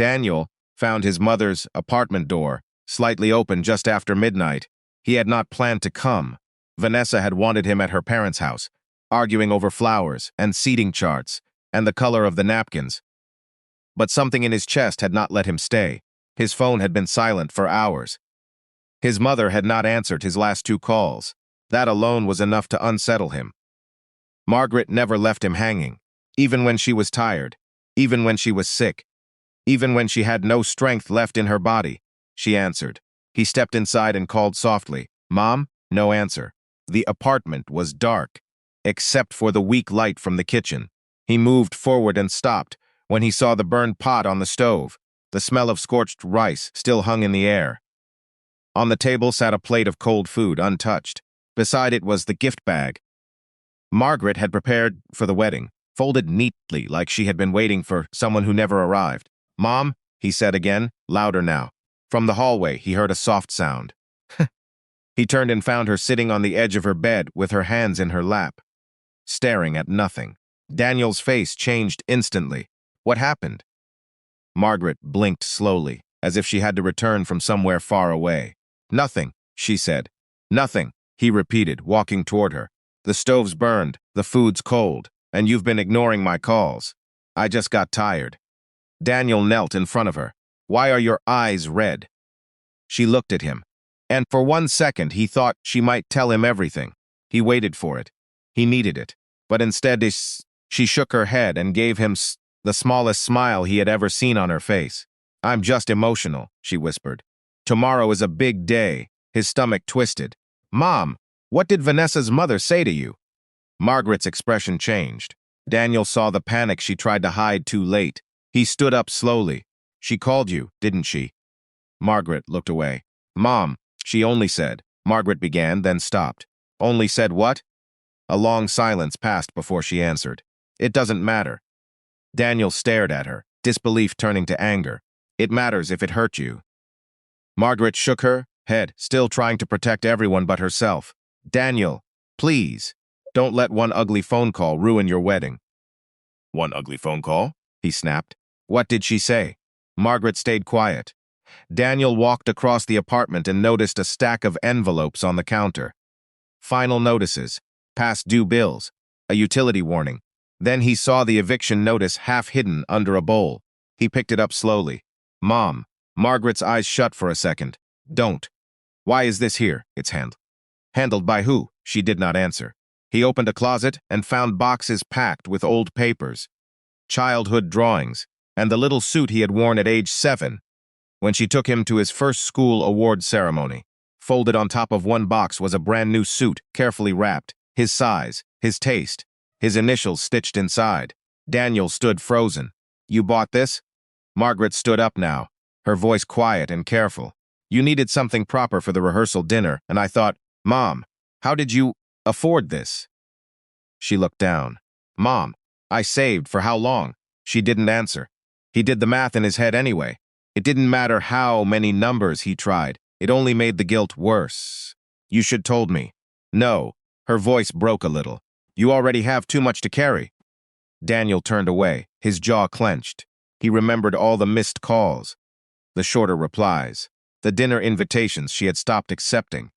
Daniel found his mother's apartment door slightly open just after midnight. He had not planned to come. Vanessa had wanted him at her parents' house, arguing over flowers and seating charts and the color of the napkins. But something in his chest had not let him stay. His phone had been silent for hours. His mother had not answered his last two calls. That alone was enough to unsettle him. Margaret never left him hanging, even when she was tired, even when she was sick, even when she had no strength left in her body. She answered. He stepped inside and called softly, "Mom?" No answer. The apartment was dark, except for the weak light from the kitchen. He moved forward and stopped when he saw the burned pot on the stove. The smell of scorched rice still hung in the air. On the table sat a plate of cold food, untouched. Beside it was the gift bag Margaret had prepared for the wedding, folded neatly like she had been waiting for someone who never arrived. "Mom," he said again, louder now. From the hallway, he heard a soft sound. He turned and found her sitting on the edge of her bed with her hands in her lap, staring at nothing. Daniel's face changed instantly. What happened? Margaret blinked slowly, as if she had to return from somewhere far away. "Nothing," she said. "Nothing," he repeated, walking toward her. "The stove's burned, the food's cold, and you've been ignoring my calls. I just got tired." Daniel knelt in front of her. "Why are your eyes red?" She looked at him, and for 1 second he thought she might tell him everything. He waited for it. He needed it. But instead she shook her head and gave him the smallest smile he had ever seen on her face. "I'm just emotional," she whispered. "Tomorrow is a big day." His stomach twisted. "Mom, what did Vanessa's mother say to you?" Margaret's expression changed. Daniel saw the panic she tried to hide too late. He stood up slowly. "She called you, didn't she?" Margaret looked away. "Mom, she only said," Margaret began, then stopped. "Only said what?" A long silence passed before she answered. "It doesn't matter." Daniel stared at her, disbelief turning to anger. "It matters if it hurt you." Margaret shook her head, still trying to protect everyone but herself. "Daniel, please, don't let one ugly phone call ruin your wedding." "One ugly phone call?" he snapped. "What did she say?" Margaret stayed quiet. Daniel walked across the apartment and noticed a stack of envelopes on the counter. Final notices, past due bills, a utility warning. Then he saw the eviction notice half hidden under a bowl. He picked it up slowly. "Mom." Margaret's eyes shut for a second. "Don't." "Why is this here?" "It's handled." "Handled by who?" She did not answer. He opened a closet and found boxes packed with old papers, childhood drawings, and the little suit he had worn at age 7 when she took him to his first school award ceremony. Folded on top of one box was a brand new suit, carefully wrapped, his size, his taste, his initials stitched inside. Daniel stood frozen. "You bought this?" Margaret stood up now, her voice quiet and careful. "You needed something proper for the rehearsal dinner, and I thought, Mom, how did you afford this?" She looked down. "Mom, I saved for how long?" She didn't answer. He did the math in his head anyway. It didn't matter how many numbers he tried. It only made the guilt worse. "You should told me." "No." Her voice broke a little. "You already have too much to carry." Daniel turned away, his jaw clenched. He remembered all the missed calls, the shorter replies, the dinner invitations she had stopped accepting.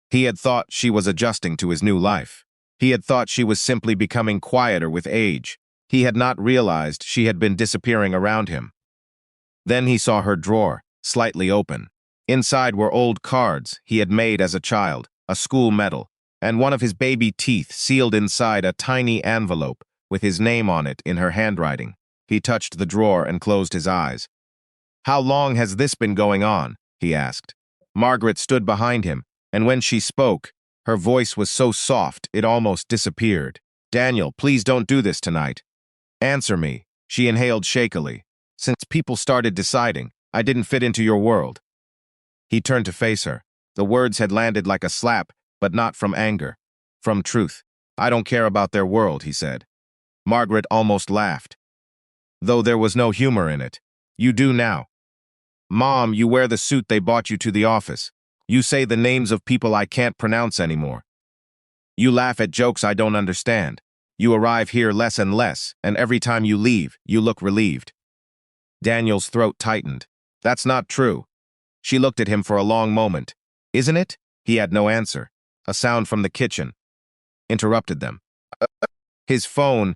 He had thought she was adjusting to his new life. He had thought she was simply becoming quieter with age. He had not realized she had been disappearing around him. Then he saw her drawer, slightly open. Inside were old cards he had made as a child, a school medal, and one of his baby teeth sealed inside a tiny envelope with his name on it in her handwriting. He touched the drawer and closed his eyes. "How long has this been going on?" he asked. Margaret stood behind him, and when she spoke, her voice was so soft it almost disappeared. "Daniel, please don't do this tonight. Answer me." She inhaled shakily. "Since people started deciding, I didn't fit into your world." He turned to face her. The words had landed like a slap, but not from anger, from truth. "I don't care about their world," he said. Margaret almost laughed, though there was no humor in it. "You do now. Mom, you wear the suit they bought you to the office. You say the names of people I can't pronounce anymore. You laugh at jokes I don't understand. You arrive here less and less, and every time you leave, you look relieved." Daniel's throat tightened. That's not true. She looked at him for a long moment. Isn't it? He had no answer. A sound from the kitchen interrupted them. His phone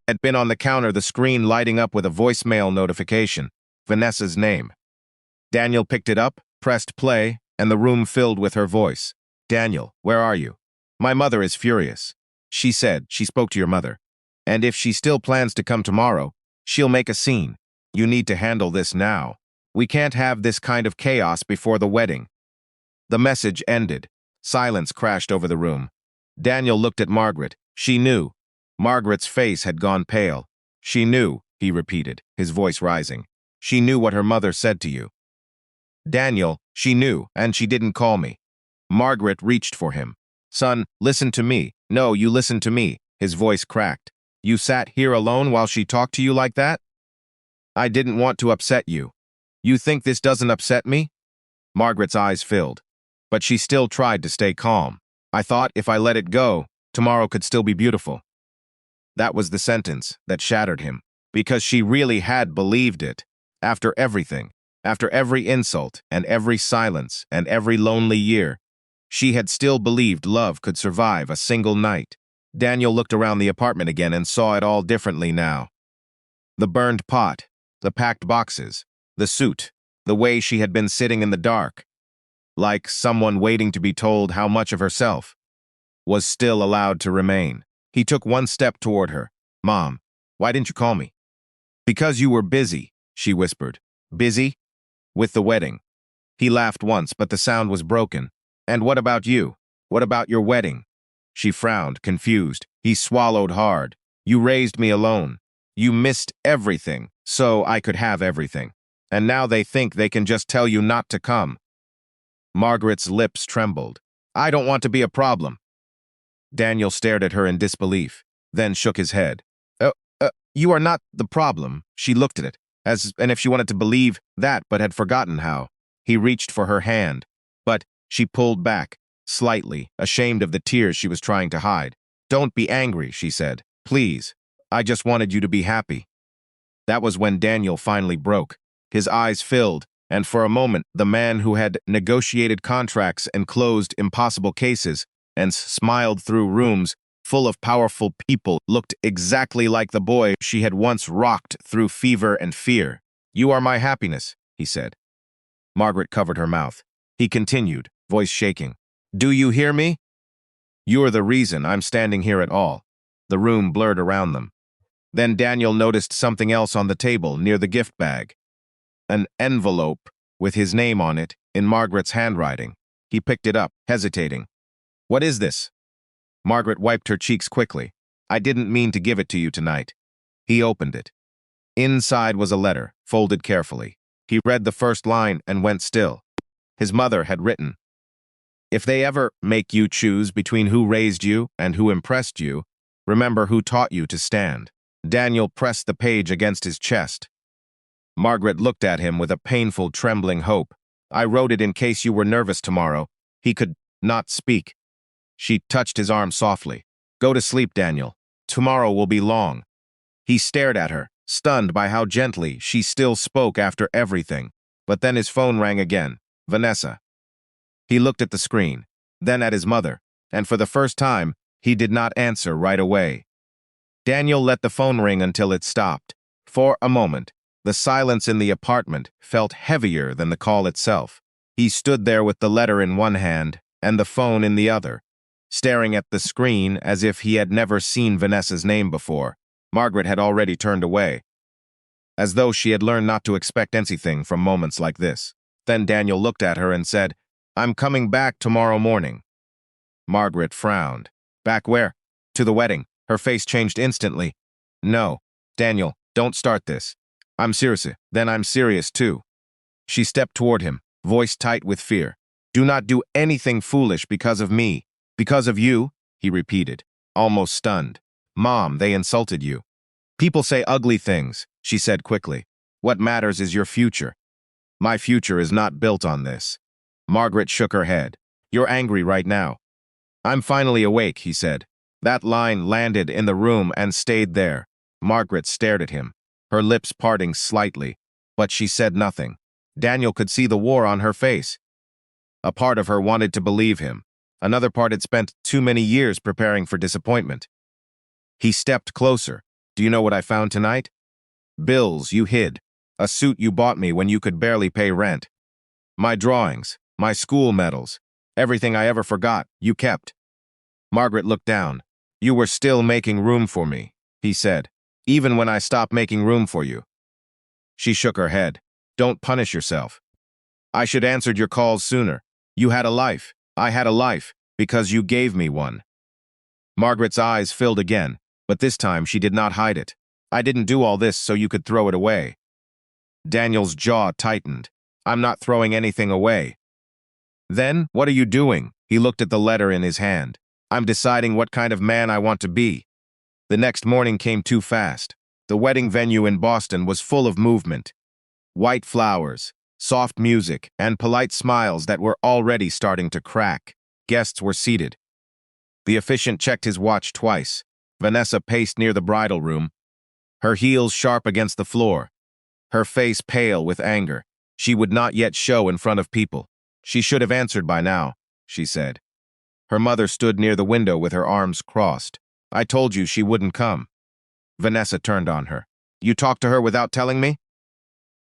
had been on the counter, the screen lighting up with a voicemail notification. Vanessa's name. Daniel picked it up, pressed play, and the room filled with her voice. Daniel, where are you? My mother is furious. She said she spoke to your mother. And if she still plans to come tomorrow, she'll make a scene. You need to handle this now. We can't have this kind of chaos before the wedding. The message ended. Silence crashed over the room. Daniel looked at Margaret. She knew. Margaret's face had gone pale. She knew, he repeated, his voice rising. She knew what her mother said to you. Daniel, she knew, and she didn't call me. Margaret reached for him. Son, listen to me. No, you listen to me. His voice cracked. You sat here alone while she talked to you like that? I didn't want to upset you. You think this doesn't upset me? Margaret's eyes filled, but she still tried to stay calm. I thought if I let it go, tomorrow could still be beautiful. That was the sentence that shattered him, because she really had believed it. After everything, after every insult and every silence and every lonely year, she had still believed love could survive a single night. Daniel looked around the apartment again and saw it all differently now. The burned pot, the packed boxes, the suit, the way she had been sitting in the dark, like someone waiting to be told how much of herself was still allowed to remain. He took one step toward her. Mom, why didn't you call me? Because you were busy, she whispered. Busy? With the wedding. He laughed once, but the sound was broken. And what about you? What about your wedding? She frowned, confused. He swallowed hard. You raised me alone. You missed everything, so I could have everything. And now they think they can just tell you not to come. Margaret's lips trembled. I don't want to be a problem. Daniel stared at her in disbelief, then shook his head. You are not the problem. She looked at it, as if she wanted to believe that, but had forgotten how. He reached for her hand, but she pulled back, slightly, ashamed of the tears she was trying to hide. Don't be angry, she said. Please. I just wanted you to be happy. That was when Daniel finally broke. His eyes filled, and for a moment, the man who had negotiated contracts and closed impossible cases and smiled through rooms full of powerful people looked exactly like the boy she had once rocked through fever and fear. You are my happiness, he said. Margaret covered her mouth. He continued, voice shaking. Do you hear me? You're the reason I'm standing here at all. The room blurred around them. Then Daniel noticed something else on the table near the gift bag. An envelope with his name on it in Margaret's handwriting. He picked it up, hesitating. What is this? Margaret wiped her cheeks quickly. I didn't mean to give it to you tonight. He opened it. Inside was a letter, folded carefully. He read the first line and went still. His mother had written, If they ever make you choose between who raised you and who impressed you, remember who taught you to stand. Daniel pressed the page against his chest. Margaret looked at him with a painful, trembling hope. I wrote it in case you were nervous tomorrow. He could not speak. She touched his arm softly. Go to sleep, Daniel. Tomorrow will be long. He stared at her, stunned by how gently she still spoke after everything. But then his phone rang again. Vanessa. He looked at the screen, then at his mother, and for the first time, he did not answer right away. Daniel let the phone ring until it stopped. For a moment, the silence in the apartment felt heavier than the call itself. He stood there with the letter in one hand and the phone in the other, staring at the screen as if he had never seen Vanessa's name before. Margaret had already turned away, as though she had learned not to expect anything from moments like this. Then Daniel looked at her and said, I'm coming back tomorrow morning. Margaret frowned. Back where? To the wedding. Her face changed instantly. No, Daniel, don't start this. I'm serious. Then I'm serious too. She stepped toward him, voice tight with fear. Do not do anything foolish because of me. Because of you, he repeated, almost stunned. Mom, they insulted you. People say ugly things, she said quickly. What matters is your future. My future is not built on this. Margaret shook her head. You're angry right now. I'm finally awake, he said. That line landed in the room and stayed there. Margaret stared at him, her lips parting slightly. but she said nothing. Daniel could see the war on her face. A part of her wanted to believe him. Another part had spent too many years preparing for disappointment. He stepped closer. Do you know what I found tonight? Bills you hid. A suit you bought me when you could barely pay rent. My drawings, my school medals, everything I ever forgot, you kept. Margaret looked down. You were still making room for me, he said, even when I stopped making room for you. She shook her head. Don't punish yourself. I should answered your calls sooner. You had a life. I had a life, because you gave me one. Margaret's eyes filled again, but this time she did not hide it. I didn't do all this so you could throw it away. Daniel's jaw tightened. I'm not throwing anything away. Then, what are you doing? He looked at the letter in his hand. I'm deciding what kind of man I want to be. The next morning came too fast. The wedding venue in Boston was full of movement. White flowers, soft music, and polite smiles that were already starting to crack. Guests were seated. The officiant checked his watch twice. Vanessa paced near the bridal room, her heels sharp against the floor, her face pale with anger. She would not yet show in front of people. She should have answered by now, she said. Her mother stood near the window with her arms crossed. I told you she wouldn't come. Vanessa turned on her. You talked to her without telling me?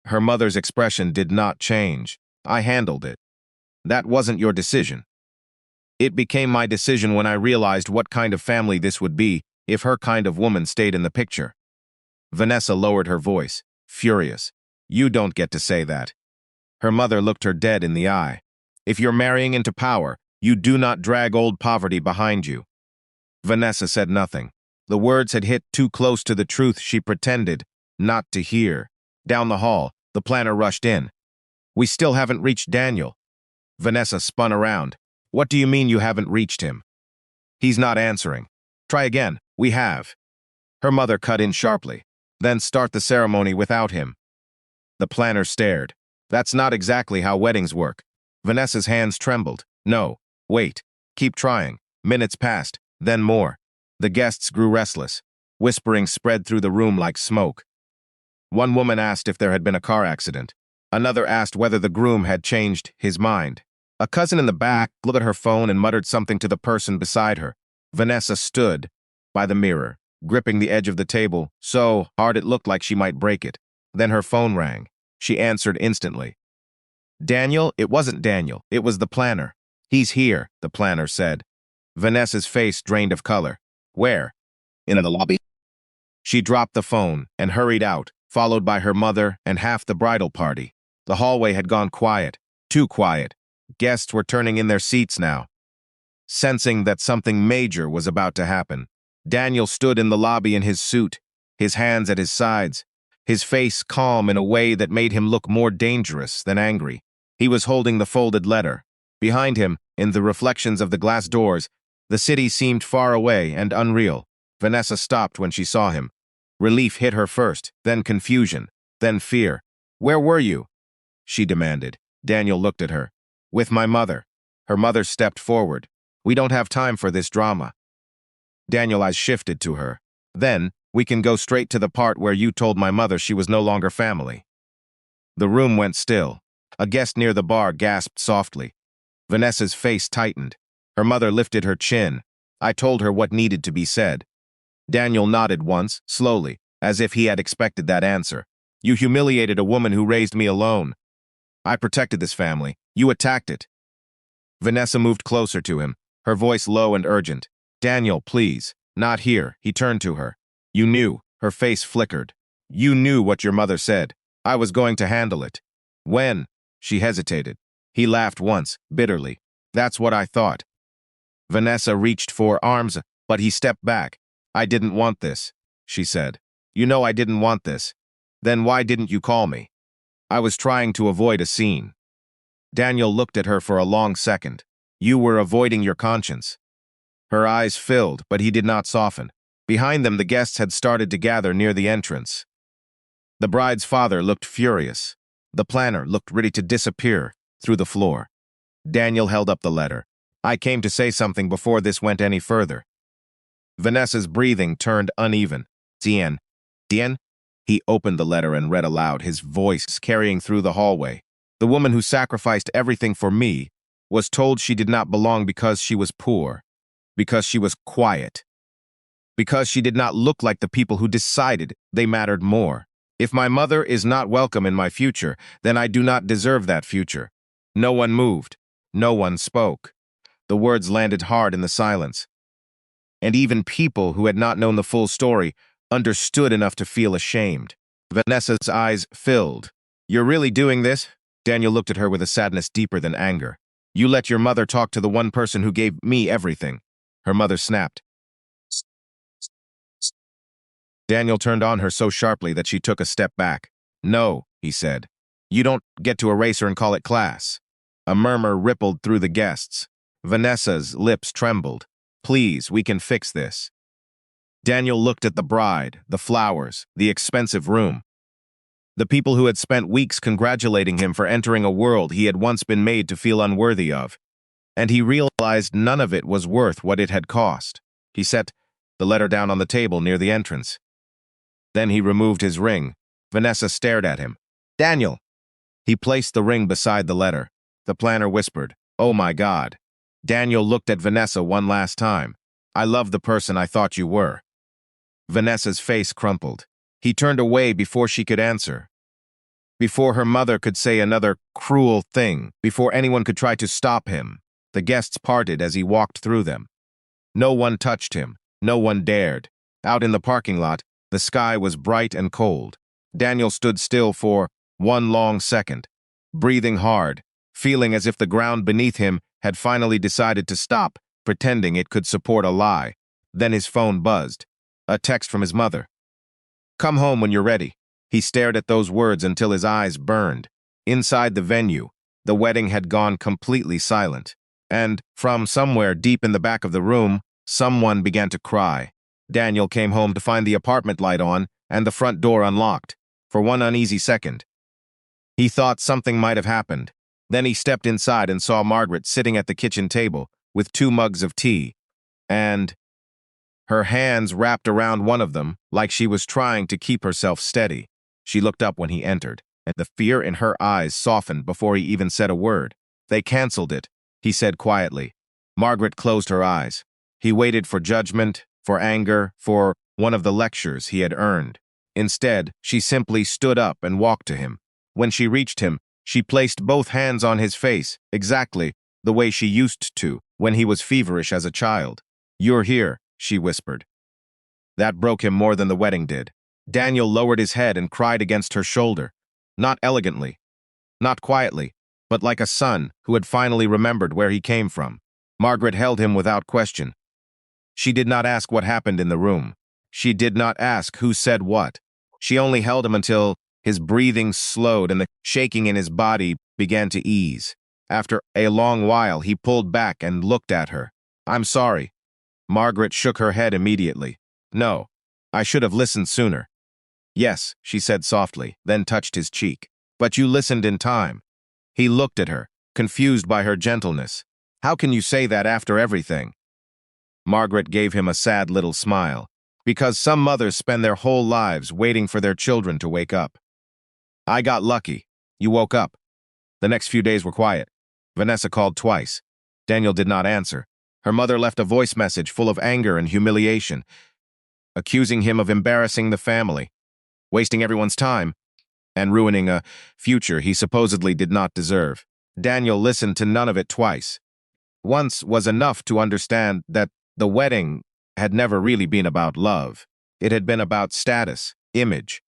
Her mother's expression did not change. I handled it. That wasn't your decision. It became my decision when I realized what kind of family this would be if her kind of woman stayed in the picture. Vanessa lowered her voice, furious. You don't get to say that. Her mother looked her dead in the eye. If you're marrying into power, you do not drag old poverty behind you. Vanessa said nothing. The words had hit too close to the truth she pretended not to hear. Down the hall, the planner rushed in. We still haven't reached Daniel. Vanessa spun around. What do you mean you haven't reached him? He's not answering. Try again. We have. Her mother cut in sharply. Then start the ceremony without him. The planner stared. That's not exactly how weddings work. Vanessa's hands trembled. No, wait. Keep trying. Minutes passed, then more. The guests grew restless. Whispering spread through the room like smoke. One woman asked if there had been a car accident. Another asked whether the groom had changed his mind. A cousin in the back looked at her phone and muttered something to the person beside her. Vanessa stood by the mirror, gripping the edge of the table so hard it looked like she might break it. Then her phone rang. She answered instantly. Daniel? It wasn't Daniel. It was the planner. He's here, the planner said. Vanessa's face drained of color. Where? In the lobby? She dropped the phone and hurried out, followed by her mother and half the bridal party. The hallway had gone quiet, too quiet. Guests were turning in their seats now. Sensing that something major was about to happen, Daniel stood in the lobby in his suit, his hands at his sides, his face calm in a way that made him look more dangerous than angry. He was holding the folded letter. Behind him, in the reflections of the glass doors, the city seemed far away and unreal. Vanessa stopped when she saw him. Relief hit her first, then confusion, then fear. Where were you? She demanded. Daniel looked at her. With my mother. Her mother stepped forward. We don't have time for this drama. Daniel's eyes shifted to her. Then, we can go straight to the part where you told my mother she was no longer family. The room went still. A guest near the bar gasped softly. Vanessa's face tightened. Her mother lifted her chin. I told her what needed to be said. Daniel nodded once, slowly, as if he had expected that answer. You humiliated a woman who raised me alone. I protected this family. You attacked it. Vanessa moved closer to him, her voice low and urgent. Daniel, please. Not here. He turned to her. You knew. Her face flickered. You knew what your mother said. I was going to handle it. When? She hesitated. He laughed once, bitterly. That's what I thought. Vanessa reached for arms, but he stepped back. I didn't want this, she said. You know I didn't want this. Then why didn't you call me? I was trying to avoid a scene. Daniel looked at her for a long second. You were avoiding your conscience. Her eyes filled, but he did not soften. Behind them, the guests had started to gather near the entrance. The bride's father looked furious. The planner looked ready to disappear through the floor. Daniel held up the letter. I came to say something before this went any further. Vanessa's breathing turned uneven. Dien. He opened the letter and read aloud, his voice carrying through the hallway. The woman who sacrificed everything for me was told she did not belong because she was poor, because she was quiet, because she did not look like the people who decided they mattered more. If my mother is not welcome in my future, then I do not deserve that future. No one moved. No one spoke. The words landed hard in the silence. And even people who had not known the full story understood enough to feel ashamed. Vanessa's eyes filled. "You're really doing this?" Daniel looked at her with a sadness deeper than anger. "You let your mother talk to the one person who gave me everything." Her mother snapped. Daniel turned on her so sharply that she took a step back. "No," he said. "You don't get to erase her and call it class." A murmur rippled through the guests. Vanessa's lips trembled. "Please, we can fix this." Daniel looked at the bride, the flowers, the expensive room. The people who had spent weeks congratulating him for entering a world he had once been made to feel unworthy of. And he realized none of it was worth what it had cost. He set the letter down on the table near the entrance. Then he removed his ring. Vanessa stared at him. "Daniel!" He placed the ring beside the letter. The planner whispered, "Oh my God." Daniel looked at Vanessa one last time. "I love the person I thought you were." Vanessa's face crumpled. He turned away before she could answer. Before her mother could say another cruel thing, before anyone could try to stop him, the guests parted as he walked through them. No one touched him. No one dared. Out in the parking lot, the sky was bright and cold. Daniel stood still for one long second, breathing hard, feeling as if the ground beneath him had finally decided to stop, pretending it could support a lie. Then his phone buzzed. A text from his mother. "Come home when you're ready." He stared at those words until his eyes burned. Inside the venue, the wedding had gone completely silent. And, from somewhere deep in the back of the room, someone began to cry. Daniel came home to find the apartment light on and the front door unlocked. For one uneasy second, he thought something might have happened. Then he stepped inside and saw Margaret sitting at the kitchen table with 2 mugs of tea, and her hands wrapped around one of them like she was trying to keep herself steady. She looked up when he entered, and the fear in her eyes softened before he even said a word. "They canceled it," he said quietly. Margaret closed her eyes. He waited for judgment, for anger, for one of the lectures he had earned. Instead, she simply stood up and walked to him. When she reached him, she placed both hands on his face, exactly the way she used to when he was feverish as a child. "You're here," she whispered. That broke him more than the wedding did. Daniel lowered his head and cried against her shoulder. Not elegantly, not quietly, but like a son who had finally remembered where he came from. Margaret held him without question. She did not ask what happened in the room. She did not ask who said what. She only held him until his breathing slowed and the shaking in his body began to ease. After a long while, he pulled back and looked at her. "I'm sorry." Margaret shook her head immediately. "No, I should have listened sooner." "Yes," she said softly, then touched his cheek. "But you listened in time." He looked at her, confused by her gentleness. "How can you say that after everything?" Margaret gave him a sad little smile. "Because some mothers spend their whole lives waiting for their children to wake up. I got lucky. You woke up." The next few days were quiet. Vanessa called twice. Daniel did not answer. Her mother left a voice message full of anger and humiliation, accusing him of embarrassing the family, wasting everyone's time, and ruining a future he supposedly did not deserve. Daniel listened to none of it twice. Once was enough to understand that the wedding had never really been about love. It had been about status, image,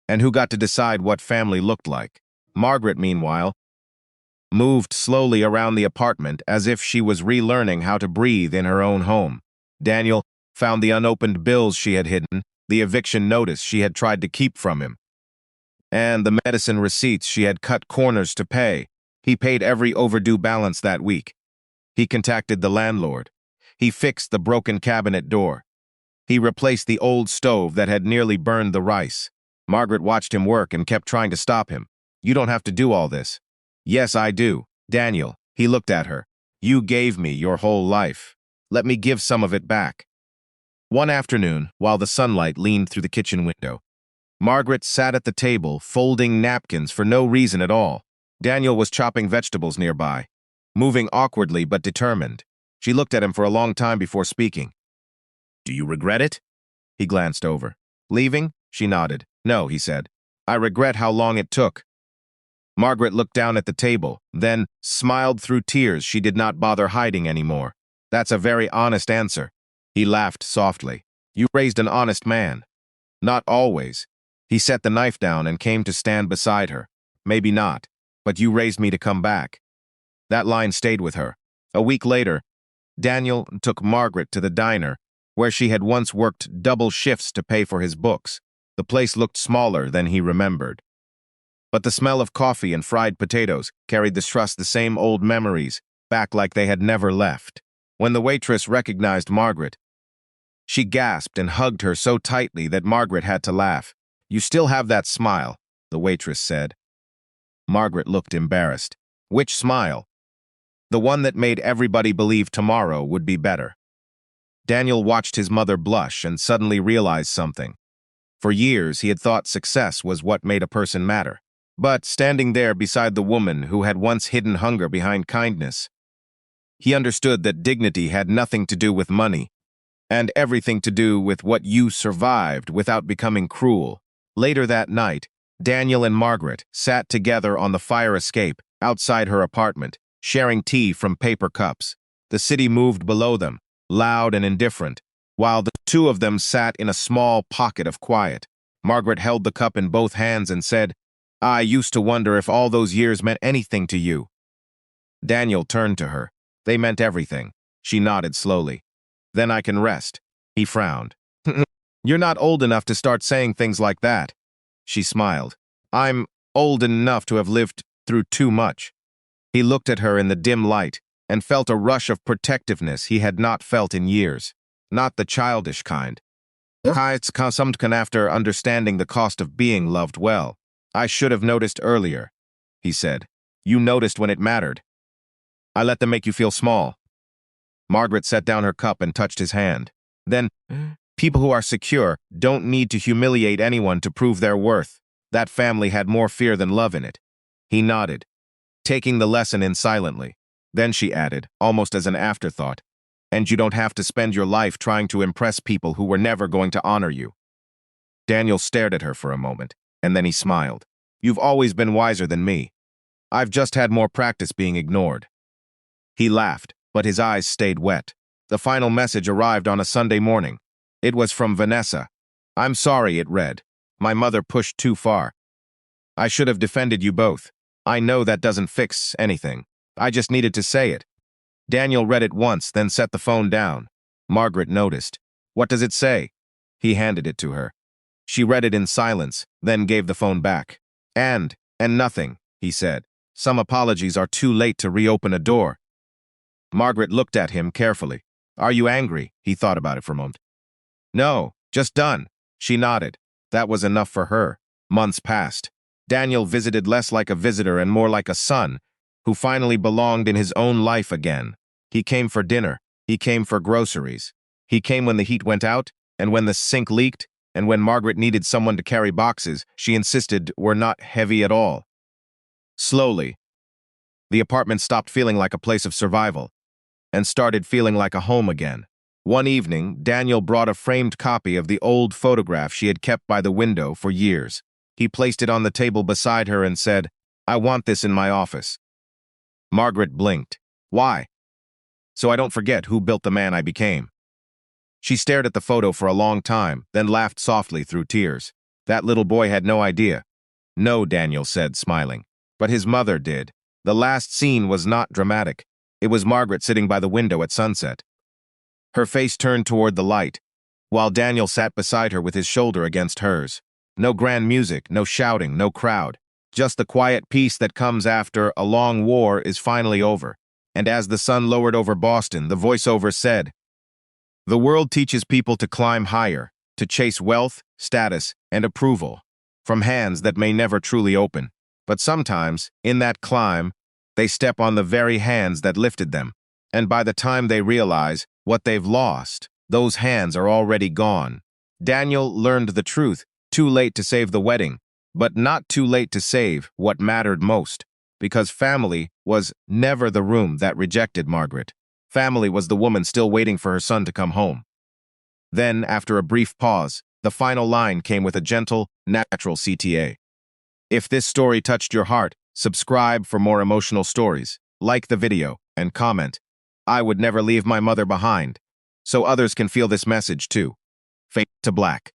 and who got to decide what family looked like. Margaret, meanwhile, moved slowly around the apartment as if she was relearning how to breathe in her own home. Daniel found the unopened bills she had hidden, the eviction notice she had tried to keep from him, and the medicine receipts she had cut corners to pay. He paid every overdue balance that week. He contacted the landlord. He fixed the broken cabinet door. He replaced the old stove that had nearly burned the rice. Margaret watched him work and kept trying to stop him. "You don't have to do all this." "Yes, I do." "Daniel," he looked at her, "you gave me your whole life. Let me give some of it back." One afternoon, while the sunlight leaned through the kitchen window, Margaret sat at the table, folding napkins for no reason at all. Daniel was chopping vegetables nearby, moving awkwardly but determined. She looked at him for a long time before speaking. "Do you regret it?" He glanced over. "Leaving?" She nodded. "No," he said. "I regret how long it took." Margaret looked down at the table, then smiled through tears she did not bother hiding anymore. "That's a very honest answer." He laughed softly. "You raised an honest man." "Not always." He set the knife down and came to stand beside her. "Maybe not, but you raised me to come back." That line stayed with her. A week later, Daniel took Margaret to the diner, where she had once worked double shifts to pay for his books. The place looked smaller than he remembered. But the smell of coffee and fried potatoes carried the same old memories back like they had never left. When the waitress recognized Margaret, she gasped and hugged her so tightly that Margaret had to laugh. "You still have that smile," the waitress said. Margaret looked embarrassed. "Which smile?" "The one that made everybody believe tomorrow would be better." Daniel watched his mother blush and suddenly realized something. For years, he had thought success was what made a person matter. But standing there beside the woman who had once hidden hunger behind kindness, he understood that dignity had nothing to do with money, and everything to do with what you survived without becoming cruel. Later that night, Daniel and Margaret sat together on the fire escape outside her apartment, sharing tea from paper cups. The city moved below them, loud and indifferent, while the two of them sat in a small pocket of quiet. Margaret held the cup in both hands and said, "I used to wonder if all those years meant anything to you." Daniel turned to her. "They meant everything." She nodded slowly. "Then I can rest." He frowned. "You're not old enough to start saying things like that." She smiled. "I'm old enough to have lived through too much." He looked at her in the dim light and felt a rush of protectiveness he had not felt in years. Not the childish kind. It's come after understanding the cost of being loved well. "I should have noticed earlier," he said. "You noticed when it mattered. I let them make you feel small." Margaret set down her cup and touched his hand. Then, "People who are secure don't need to humiliate anyone to prove their worth." That family had more fear than love in it. He nodded, taking the lesson in silently. Then she added, almost as an afterthought, "And you don't have to spend your life trying to impress people who were never going to honor you." Daniel stared at her for a moment, and then he smiled. "You've always been wiser than me. I've just had more practice being ignored." He laughed, but his eyes stayed wet. The final message arrived on a Sunday morning. It was from Vanessa. "I'm sorry," it read. "My mother pushed too far. I should have defended you both. I know that doesn't fix anything. I just needed to say it." Daniel read it once, then set the phone down. Margaret noticed. "What does it say?" He handed it to her. She read it in silence, then gave the phone back. And nothing," he said. "Some apologies are too late to reopen a door." Margaret looked at him carefully. "Are you angry?" He thought about it for a moment. "No, just done." She nodded. That was enough for her. Months passed. Daniel visited less like a visitor and more like a son, who finally belonged in his own life again. He came for dinner. He came for groceries. He came when the heat went out, and when the sink leaked, and when Margaret needed someone to carry boxes she insisted were not heavy at all. Slowly, the apartment stopped feeling like a place of survival and started feeling like a home again. One evening, Daniel brought a framed copy of the old photograph she had kept by the window for years. He placed it on the table beside her and said, "I want this in my office." Margaret blinked. "Why?" "So I don't forget who built the man I became." She stared at the photo for a long time, then laughed softly through tears. That little boy had no idea. "No," Daniel said, smiling. "But his mother did." The last scene was not dramatic. It was Margaret sitting by the window at sunset. Her face turned toward the light, while Daniel sat beside her with his shoulder against hers. No grand music, no shouting, no crowd. Just the quiet peace that comes after a long war is finally over. And as the sun lowered over Boston, the voiceover said, "The world teaches people to climb higher, to chase wealth, status, and approval, from hands that may never truly open. But sometimes, in that climb, they step on the very hands that lifted them. And by the time they realize what they've lost, those hands are already gone." Daniel learned the truth Too late to save the wedding, but not too late to save what mattered most, because family was never the room that rejected Margaret. Family was the woman still waiting for her son to come home. Then, after a brief pause, the final line came with a gentle, natural CTA. If this story touched your heart, subscribe for more emotional stories, like the video, and comment. I would never leave my mother behind, so others can feel this message too. Fade to black.